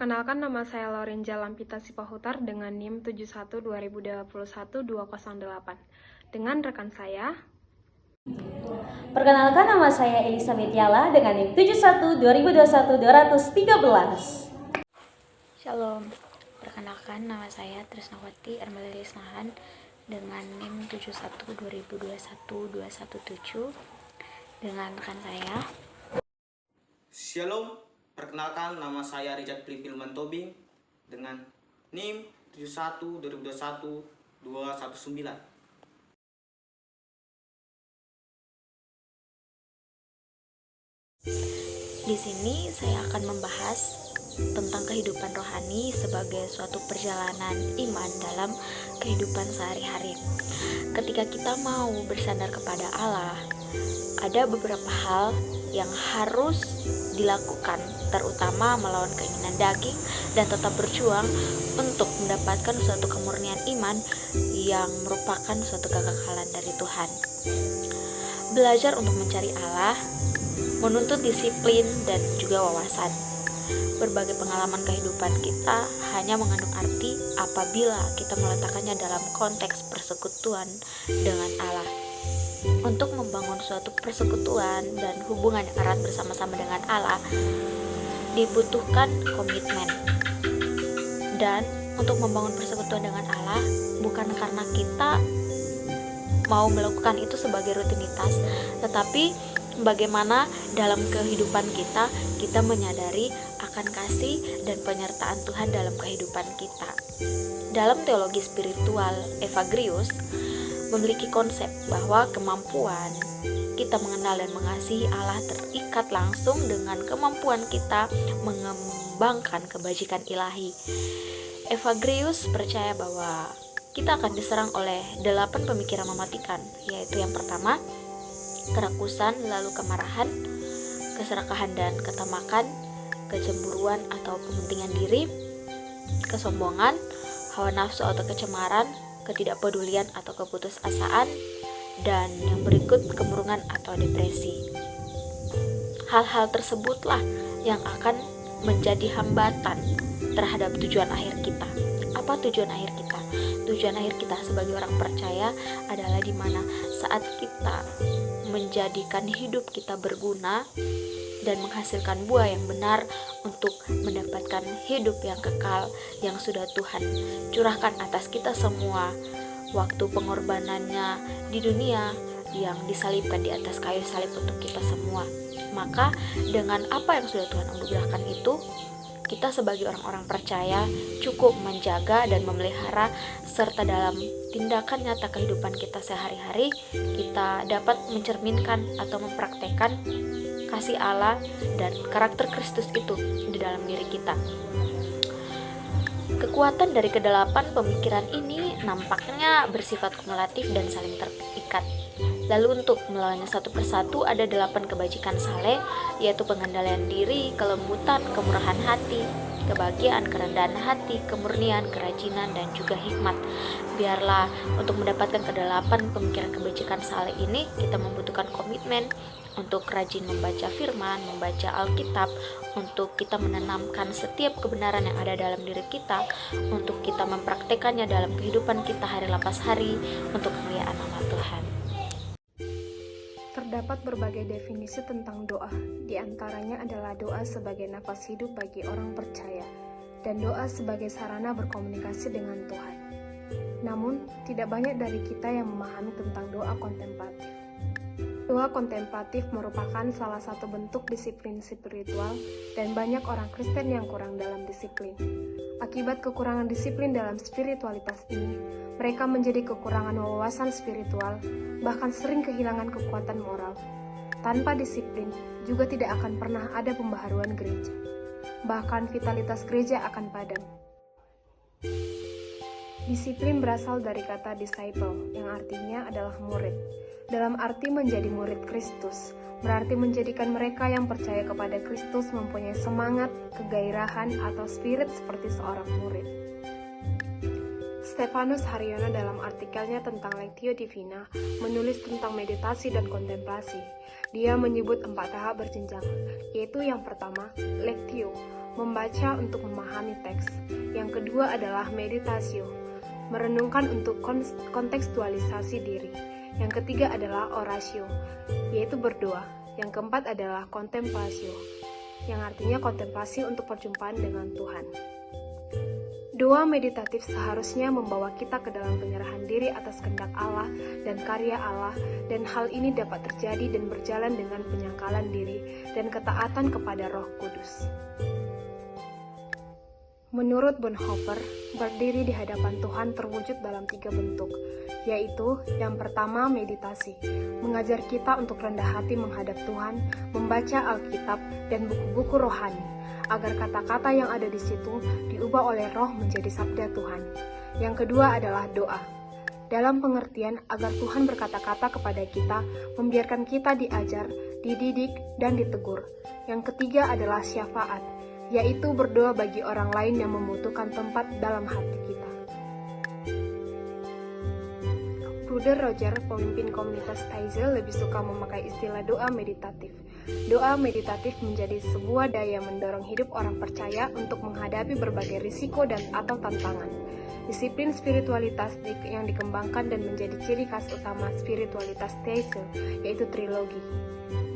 Perkenalkan, nama saya Laurenja Lampita Sipahutar dengan NIM 71-2021-208. Dengan rekan saya, Perkenalkan, nama saya Elizabeth Yala dengan NIM 71-2021-213. Shalom, perkenalkan nama saya Trisnawati Armeli Lisnahan dengan NIM 71-2021-217 dengan rekan saya. Shalom, perkenalkan nama saya Richard Plipil Mantobing dengan NIM 71-2021-219. Di sini saya akan membahas tentang kehidupan rohani sebagai suatu perjalanan iman dalam kehidupan sehari-hari. Ketika kita mau bersandar kepada Allah, ada beberapa hal yang harus dilakukan, terutama melawan keinginan daging dan tetap berjuang untuk mendapatkan suatu kemurnian iman yang merupakan suatu kekekalan dari Tuhan. Belajar untuk mencari Allah menuntut disiplin dan juga wawasan. Berbagai pengalaman kehidupan kita hanya mengandung arti apabila kita meletakkannya dalam konteks persekutuan dengan Allah. Untuk membangun suatu persekutuan dan hubungan yang erat bersama-sama dengan Allah, dibutuhkan komitmen. Dan untuk membangun persekutuan dengan Allah, bukan karena kita mau melakukan itu sebagai rutinitas, tetapi bagaimana dalam kehidupan kita menyadari akan kasih dan penyertaan Tuhan dalam kehidupan kita. Dalam teologi spiritual, Evagrius memiliki konsep bahwa kemampuan kita mengenal dan mengasihi Allah terikat langsung dengan kemampuan kita mengembangkan kebajikan ilahi. Evagrius percaya bahwa kita akan diserang oleh 8 pemikiran mematikan, yaitu yang pertama, kerakusan, lalu kemarahan, keserakahan dan ketamakan, kecemburuan atau kepentingan diri, kesombongan, hawa nafsu atau kecemaran, ketidakpedulian atau keputusasaan, dan yang berikut kemurungan atau depresi. Hal-hal tersebutlah yang akan menjadi hambatan terhadap tujuan akhir kita. Apa tujuan akhir kita? Tujuan akhir kita sebagai orang percaya adalah di mana saat kita menjadikan hidup kita berguna dan menghasilkan buah yang benar untuk mendapatkan hidup yang kekal yang sudah Tuhan curahkan atas kita semua. Waktu pengorbanannya di dunia yang disalibkan di atas kayu salib untuk kita semua. Maka dengan apa yang sudah Tuhan anugerahkan itu, kita sebagai orang-orang percaya cukup menjaga dan memelihara, serta dalam tindakan nyata kehidupan kita sehari-hari kita dapat mencerminkan atau mempraktekkan kasih Allah dan karakter Kristus itu di dalam diri kita. Kekuatan dari kedelapan pemikiran ini nampaknya bersifat kumulatif dan saling terikat. Lalu untuk melawannya satu persatu ada 8 kebajikan saleh, yaitu pengendalian diri, kelembutan, kemurahan hati, kebahagiaan, kerendahan hati, kemurnian, kerajinan, dan juga hikmat. Biarlah untuk mendapatkan kedelapan pemikiran kebajikan saleh ini kita membutuhkan komitmen untuk rajin membaca firman, membaca Alkitab, untuk kita menanamkan setiap kebenaran yang ada dalam diri kita, untuk kita mempraktekannya dalam kehidupan kita hari lepas hari, untuk kemuliaan nama Tuhan. terdapat berbagai definisi tentang doa. Di antaranya adalah doa sebagai nafas hidup bagi orang percaya, dan doa sebagai sarana berkomunikasi dengan Tuhan. Namun, tidak banyak dari kita yang memahami tentang doa kontemplatif. Doa kontemplatif merupakan salah satu bentuk disiplin spiritual dan banyak orang Kristen yang kurang dalam disiplin. Akibat kekurangan disiplin dalam spiritualitas ini, mereka menjadi kekurangan wawasan spiritual, bahkan sering kehilangan kekuatan moral. Tanpa disiplin, juga tidak akan pernah ada pembaharuan gereja. Bahkan vitalitas gereja akan padam. Disiplin berasal dari kata disciple, yang artinya adalah murid. Dalam arti menjadi murid Kristus, berarti menjadikan mereka yang percaya kepada Kristus mempunyai semangat, kegairahan, atau spirit seperti seorang murid. Stefanus Haryono dalam artikelnya tentang Lectio Divina menulis tentang meditasi dan kontemplasi. Dia menyebut 4 tahap berjenjang, yaitu yang pertama, Lectio, membaca untuk memahami teks. Yang kedua adalah meditasio, merenungkan untuk kontekstualisasi diri. Yang ketiga adalah orasio, yaitu berdoa. Yang keempat adalah kontemplasio, yang artinya kontemplasi untuk perjumpaan dengan Tuhan. Doa meditatif seharusnya membawa kita ke dalam penyerahan diri atas kehendak Allah dan karya Allah, dan hal ini dapat terjadi dan berjalan dengan penyangkalan diri dan ketaatan kepada Roh Kudus. Menurut Bonhoeffer, berdiri di hadapan Tuhan terwujud dalam 3 bentuk, yaitu yang pertama meditasi, mengajar kita untuk rendah hati menghadap Tuhan, membaca Alkitab dan buku-buku rohani, agar kata-kata yang ada di situ diubah oleh Roh menjadi sabda Tuhan. Yang kedua adalah doa, dalam pengertian agar Tuhan berkata-kata kepada kita, membiarkan kita diajar, dididik, dan ditegur. Yang ketiga adalah syafaat, yaitu berdoa bagi orang lain yang membutuhkan tempat dalam hati kita. Bruder Roger, pemimpin komunitas Taizé, lebih suka memakai istilah doa meditatif. Doa meditatif menjadi sebuah daya mendorong hidup orang percaya untuk menghadapi berbagai risiko dan atau tantangan. Disiplin spiritualitas yang dikembangkan dan menjadi ciri khas utama spiritualitas Taizé, yaitu trilogi.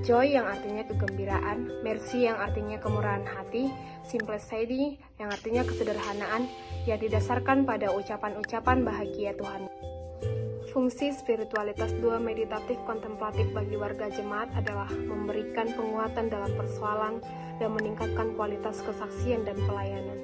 Joy yang artinya kegembiraan, mercy yang artinya kemurahan hati, simplicity yang artinya kesederhanaan yang didasarkan pada ucapan-ucapan bahagia Tuhan. Fungsi spiritualitas doa meditatif kontemplatif bagi warga jemaat adalah memberikan penguatan dalam persoalan dan meningkatkan kualitas kesaksian dan pelayanan.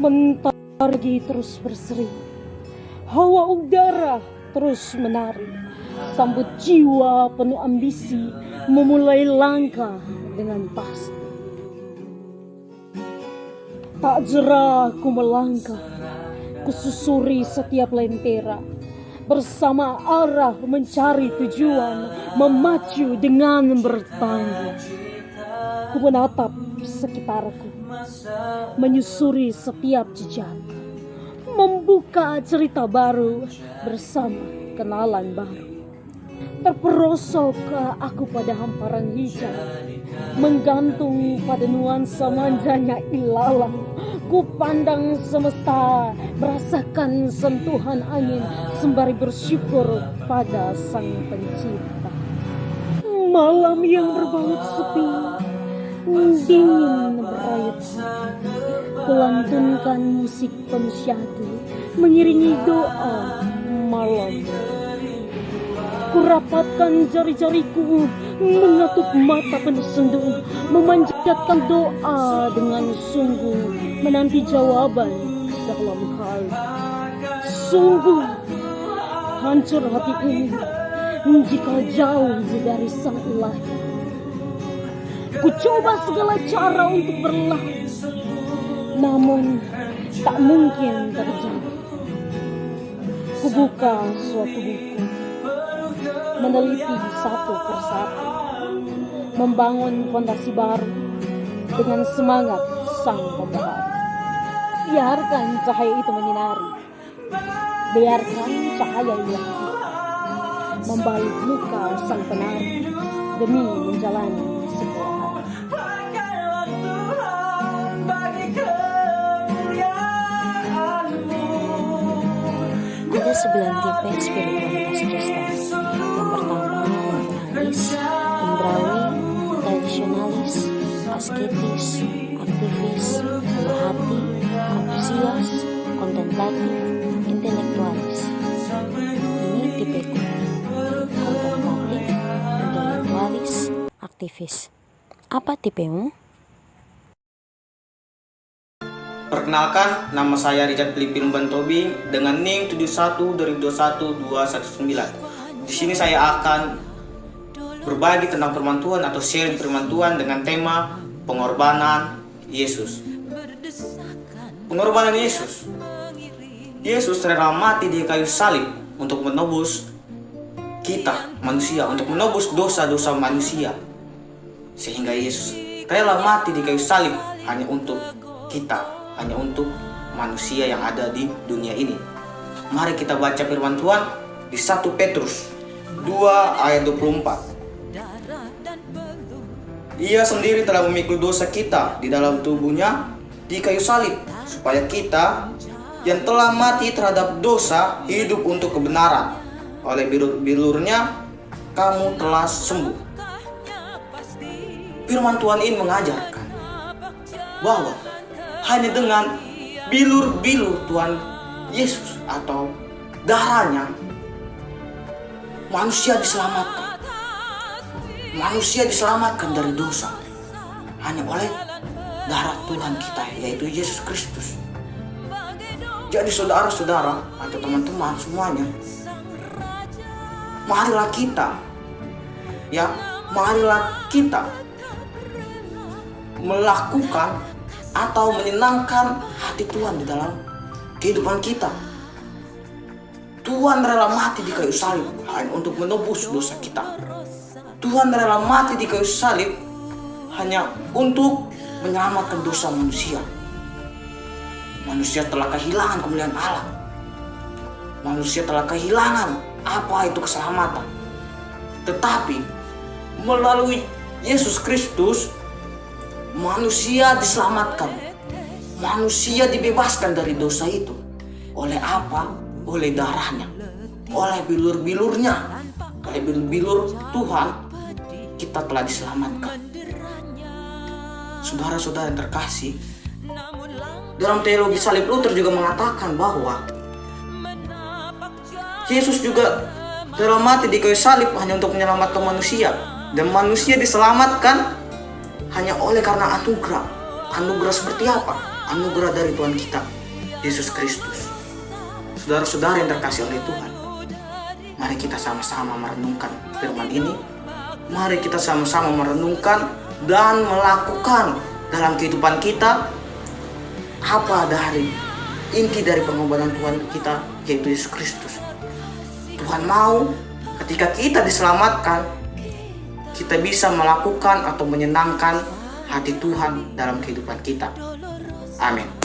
Mentari terus berseri, hawa udara terus menari, sambut jiwa penuh ambisi, memulai langkah dengan pasti. Tak jera ku melangkah, kususuri setiap lentera, bersama arah mencari tujuan, memacu dengan bertangga. Ku menatap sekitarku, menyusuri setiap jejak, membuka cerita baru bersama kenalan baru. Terperosok aku pada hamparan hijau, menggantung pada nuansa manjanya ilalang. Ku pandang semesta, merasakan sentuhan angin, sembari bersyukur pada Sang Pencipta. Malam yang berbalut sepi, dingin merayap hati, kulantunkan musik pensyadu mengiringi doa malam. Kurapatkan jari-jariku, mengetuk mata penuh sendu, memanjatkan doa dengan sungguh, menanti jawaban dalam hal. Sungguh hancur hati ini jika jauh dari Sang Ilahi. Ku coba segala cara untuk berlari, namun tak mungkin terjadi. Ku buka suatu buku, meneliti satu persatu, membangun fondasi baru dengan semangat Sang Pembaharu. Biarkan cahaya itu menyinari, biarkan cahaya ilahi membalik muka Sang Penari demi menjalani sebuah hari. Ada 9 tipe spiritualitas Kristen. Yang pertama, rasionalis, indrawi, tradisionalis, asketis, aktivis, penuh hati, antusias, kontemplatif, intelektualis. Ini tipeku: kontemplatif, intelektualis, aktivis. Apa tipemu? Perkenalkan, nama saya Richard Filman Tobing dengan NIM 71-2021-219. Di sini saya akan berbagi tentang firman Tuhan atau sharing firman Tuhan dengan tema pengorbanan Yesus. Pengorbanan Yesus. Yesus rela mati di kayu salib untuk menebus kita manusia, untuk menebus dosa-dosa manusia. Sehingga Yesus rela mati di kayu salib hanya untuk kita, hanya untuk manusia yang ada di dunia ini. Mari kita baca firman Tuhan di 1 Petrus 2 ayat 24. Ia sendiri telah memikul dosa kita di dalam tubuhnya di kayu salib, supaya kita yang telah mati terhadap dosa hidup untuk kebenaran. Oleh bilur-bilurnya kamu telah sembuh. Firman Tuhan ini mengajarkan bahwa hanya dengan bilur-bilur Tuhan Yesus atau darahnya manusia diselamatkan. Manusia diselamatkan dari dosa hanya oleh darah Tuhan kita, yaitu Yesus Kristus. Jadi saudara-saudara atau teman-teman semuanya, marilah kita melakukan atau menyenangkan hati Tuhan di dalam kehidupan kita. Tuhan rela mati di kayu salib hanya untuk menebus dosa kita. Tuhan rela mati di kayu salib hanya untuk menyelamatkan dosa manusia. Manusia telah kehilangan kemuliaan Allah. Manusia telah kehilangan apa itu keselamatan. Tetapi melalui Yesus Kristus, manusia diselamatkan. Manusia dibebaskan dari dosa itu. Oleh apa? Oleh darahnya. Oleh bilur-bilurnya. Oleh bilur-bilur Tuhan, kita telah diselamatkan. Saudara-saudara yang terkasih, dalam teologi salib Luther juga mengatakan bahwa Yesus juga rela mati di kayu salib hanya untuk menyelamatkan manusia, dan manusia diselamatkan hanya oleh karena anugerah. Anugerah seperti apa? Anugerah dari Tuhan kita, Yesus Kristus. Saudara-saudara yang terkasih oleh Tuhan, mari kita sama-sama merenungkan firman ini. Mari kita sama-sama merenungkan dan melakukan dalam kehidupan kita apa dari inti dari pengobatan Tuhan kita, yaitu Yesus Kristus. Tuhan mau ketika kita diselamatkan, kita bisa melakukan atau menyenangkan hati Tuhan dalam kehidupan kita. Amin.